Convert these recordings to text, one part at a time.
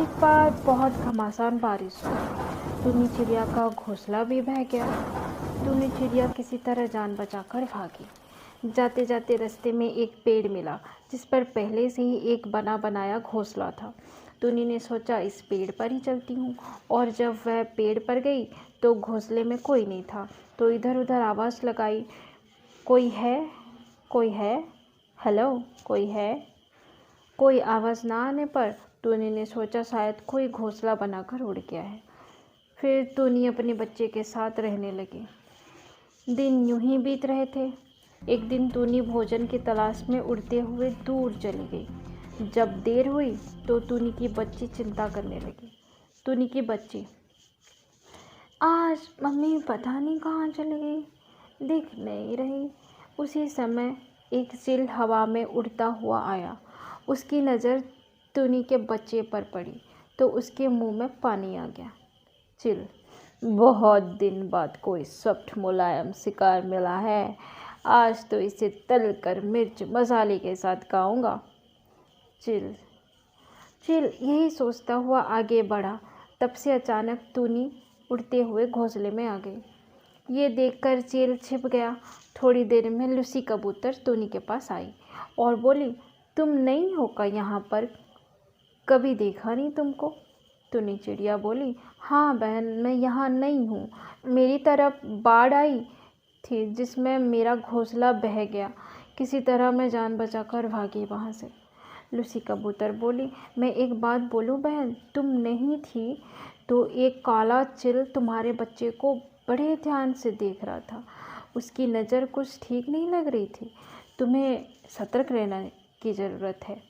एक बार बहुत घमासान बारिश हुई। टूनी चिड़िया का घोंसला भी बह गया। टूनी चिड़िया किसी तरह जान बचाकर भागी। जाते जाते रास्ते में एक पेड़ मिला जिस पर पहले से ही एक बना बनाया घोंसला था। टूनी ने सोचा इस पेड़ पर ही चलती हूँ, और जब वह पेड़ पर गई तो घोंसले में कोई नहीं था। तो इधर उधर आवाज़ लगाई, कोई है, कोई है, हेलो, कोई है। कोई आवाज़ ना आने पर टूनी ने सोचा शायद कोई घोंसला बनाकर उड़ गया है। फिर टूनी अपने बच्चे के साथ रहने लगी। दिन यूं ही बीत रहे थे। एक दिन टूनी भोजन की तलाश में उड़ते हुए दूर चली गई। जब देर हुई तो टूनी की बच्ची चिंता करने लगी। टूनी की बच्ची, आज मम्मी पता नहीं कहाँ चली गई, दिख नहीं रही। उसी समय एक चिल हवा में उड़ता हुआ आया। उसकी नज़र टूनी के बच्चे पर पड़ी तो उसके मुंह में पानी आ गया। चिल, बहुत दिन बाद कोई सॉफ्ट मुलायम शिकार मिला है। आज तो इसे तल कर मिर्च मसाले के साथ खाऊंगा। चिल चिल यही सोचता हुआ आगे बढ़ा। तब से अचानक टूनी उड़ते हुए घोंसले में आ गई। ये देखकर चिल छिप गया। थोड़ी देर में लूसी कबूतर टूनी के पास आई और बोली, तुम नहीं हो क्या यहाँ पर? कभी देखा नहीं तुमको। टूनी चिड़िया बोली, हाँ बहन, मैं यहाँ नहीं हूँ। मेरी तरफ बाढ़ आई थी जिसमें मेरा घोंसला बह गया। किसी तरह मैं जान बचाकर भागी वहाँ से। लूसी कबूतर बोली, मैं एक बात बोलूँ बहन, तुम नहीं थी तो एक काला चिल तुम्हारे बच्चे को बड़े ध्यान से देख रहा था। उसकी नज़र कुछ ठीक नहीं लग रही थी। तुम्हें सतर्क रहना की ज़रूरत है।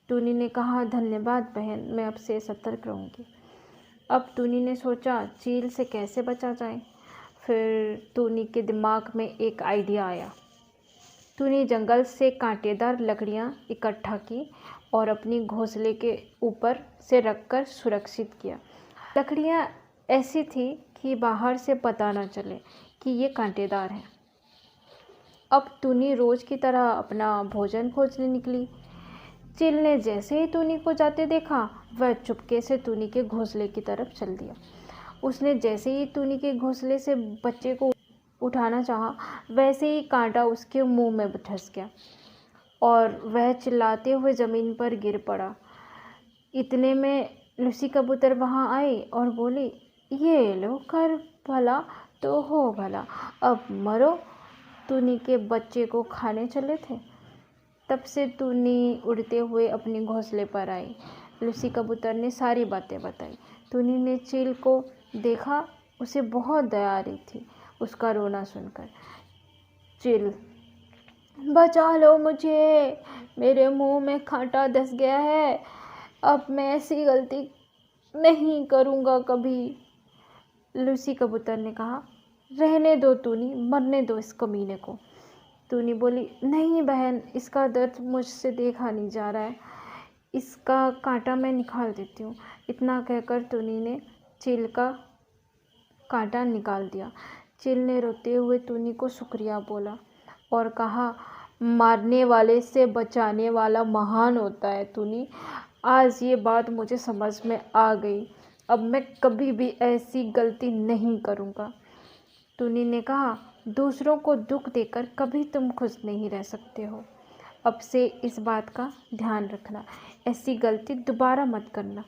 टूनी ने कहा, धन्यवाद बहन, मैं अब से सतर्क रहूँगी। अब टूनी ने सोचा चील से कैसे बचा जाए। फिर टूनी के दिमाग में एक आइडिया आया। टूनी जंगल से कांटेदार लकड़ियाँ इकट्ठा की और अपनी घोंसले के ऊपर से रखकर सुरक्षित किया। लकड़ियाँ ऐसी थी कि बाहर से पता न चले कि ये कांटेदार हैं। अब टूनी रोज़ की तरह अपना भोजन खोजने निकली। चिल ने जैसे ही टूनी को जाते देखा, वह चुपके से टूनी के घोंसले की तरफ चल दिया। उसने जैसे ही टूनी के घोंसले से बच्चे को उठाना चाहा, वैसे ही कांटा उसके मुंह में धंस गया और वह चिल्लाते हुए ज़मीन पर गिर पड़ा। इतने में लूसी कबूतर वहाँ आई और बोली, ये लो कर भला तो हो भला, अब मरो। टूनी के बच्चे को खाने चले थे। तब से टूनी उड़ते हुए अपने घोंसले पर आई। लूसी कबूतर ने सारी बातें बताई। टूनी ने चील को देखा, उसे बहुत दया आ रही थी उसका रोना सुनकर। चिल, बचा लो मुझे, मेरे मुंह में कांटा धंस गया है, अब मैं ऐसी गलती नहीं करूँगा कभी। लूसी कबूतर ने कहा, रहने दो टूनी, मरने दो इस कमीने को। टूनी बोली, नहीं बहन, इसका दर्द मुझसे देखा नहीं जा रहा है, इसका कांटा मैं निकाल देती हूँ। इतना कहकर टूनी ने चील का कांटा निकाल दिया। चील ने रोते हुए टूनी को शुक्रिया बोला और कहा, मारने वाले से बचाने वाला महान होता है टूनी। आज ये बात मुझे समझ में आ गई। अब मैं कभी भी ऐसी गलती नहीं करूँगा। टूनी ने कहा, दूसरों को दुख देकर कभी तुम खुश नहीं रह सकते हो। अब से इस बात का ध्यान रखना, ऐसी गलती दोबारा मत करना।